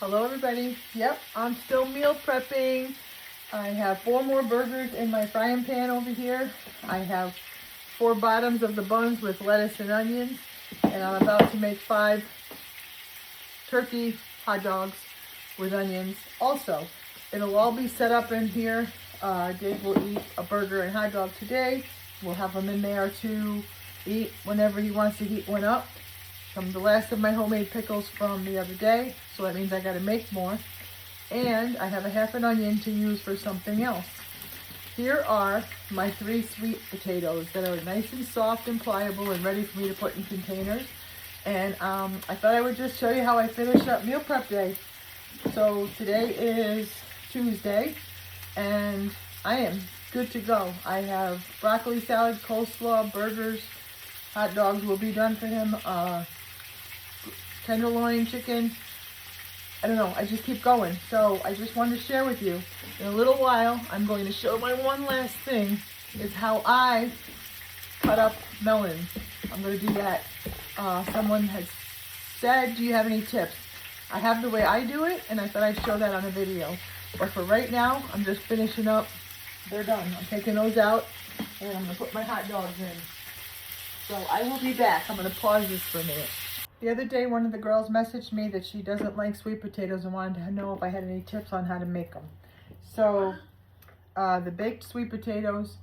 Hello everybody. Yep, I'm still meal prepping. I have 4 more burgers in my frying pan over here. I have 4 bottoms of the buns with lettuce and onions. And I'm about to make 5 turkey hot dogs with onions. Also, it'll all be set up in here. Dave will eat a burger and hot dog today. We'll have them in there to eat whenever he wants to heat one up. From the last of my homemade pickles from the other day, so that means I gotta make more. And I have a half an onion to use for something else. Here are my 3 sweet potatoes that are nice and soft and pliable and ready for me to put in containers. And I thought I would just show you how I finish up meal prep day. So today is Tuesday, and I am good to go. I have broccoli salad, coleslaw, burgers, hot dogs will be done for him. Tenderloin chicken. I don't know, I just keep going. So I just wanted to share with you. In a little while, I'm going to show my one last thing is how I cut up melons. I'm going to do that. Someone has said, do you have any tips? I have the way I do it, and I thought I'd show that on a video. But for right now, I'm just finishing up. They're done. I'm taking those out, and I'm going to put my hot dogs in. So I will be back. I'm going to pause this for a minute. The other day, one of the girls messaged me that she doesn't like sweet potatoes and wanted to know if I had any tips on how to make them. So, the baked sweet potatoes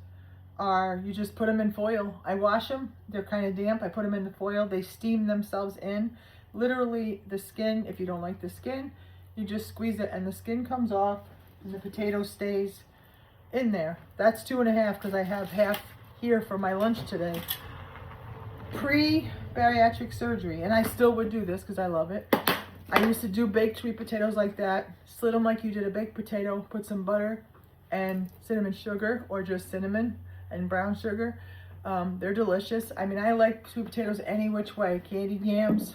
are, you just put them in foil. I wash them. They're kind of damp. I put them in the foil. They steam themselves in. Literally, the skin, if you don't like the skin, you just squeeze it and the skin comes off and the potato stays in there. That's 2.5 because I have half here for my lunch today. Pre-bariatric surgery, and I still would do this because I love it. I used to do baked sweet potatoes like that, slit them like you did a baked potato, put some butter and cinnamon sugar, or just cinnamon and brown sugar. They're delicious. I mean, I like sweet potatoes any which way. Candied yams,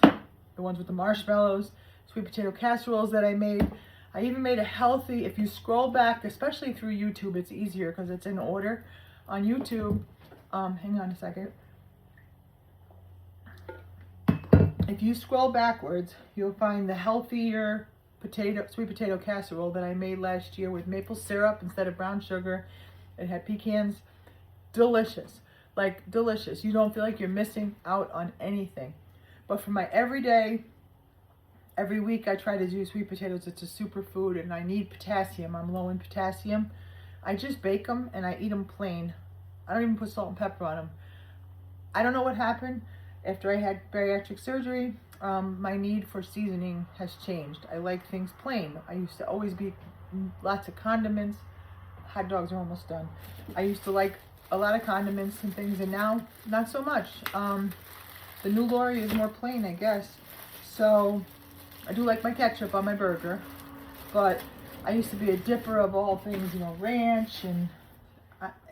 the ones with the marshmallows, sweet potato casseroles that I made. I even made a healthy, if you scroll back, especially through YouTube, it's easier because it's in order. On YouTube, hang on a second. If you scroll backwards, you'll find the healthier sweet potato casserole that I made last year with maple syrup instead of brown sugar. It had pecans. Delicious. Like, delicious. You don't feel like you're missing out on anything. But for my everyday, every week I try to do sweet potatoes. It's a superfood and I need potassium. I'm low in potassium. I just bake them and I eat them plain. I don't even put salt and pepper on them. I don't know what happened. After I had bariatric surgery, my need for seasoning has changed. I like things plain. I used to always be lots of condiments. Hot dogs are almost done. I used to like a lot of condiments and things, and now not so much. The new Lori is more plain, I guess. So I do like my ketchup on my burger, but I used to be a dipper of all things, you know, ranch, and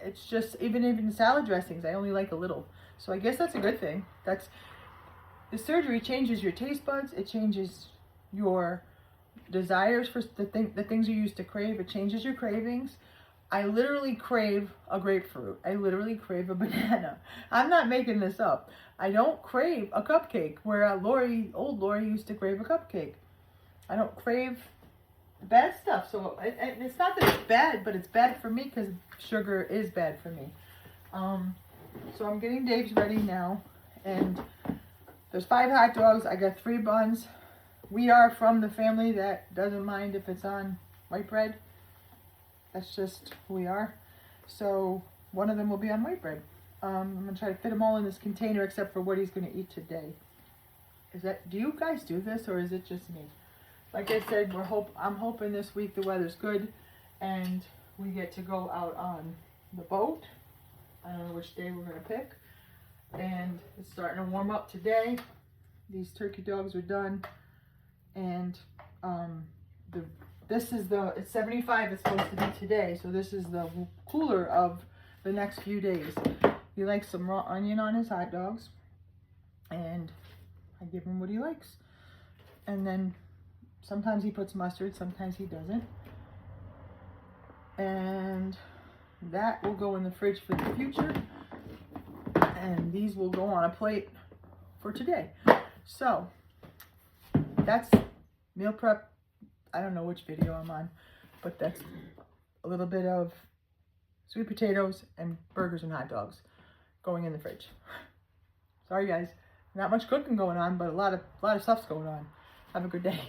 it's just, even salad dressings, I only like a little. So I guess that's a good thing. The surgery changes your taste buds. It changes your desires for the things you used to crave. It changes your cravings. I literally crave a grapefruit. I literally crave a banana. I'm not making this up. I don't crave a cupcake where old Lori used to crave a cupcake. I don't crave bad stuff. So it's not that it's bad, but it's bad for me because sugar is bad for me. So I'm getting Dave's ready now, and there's 5 hot dogs. I got 3 buns. We are from the family that doesn't mind if it's on white bread. That's just who we are. So one of them will be on white bread. I'm gonna try to fit them all in this container except for what he's gonna eat today. Do you guys do this, or is it just me? Like I said, I'm hoping this week the weather's good and we get to go out on the boat. I don't know which day we're going to pick. And it's starting to warm up today. These turkey dogs are done. And it's 75 it's supposed to be today. So this is the cooler of the next few days. He likes some raw onion on his hot dogs. And I give him what he likes. And then sometimes he puts mustard, sometimes he doesn't. And that will go in the fridge for the future, and these will go on a plate for today. So that's meal prep I don't know which video I'm on, but that's a little bit of sweet potatoes and burgers and hot dogs going in the fridge. Sorry guys, not much cooking going on, but a lot of stuff's going on. Have a good day.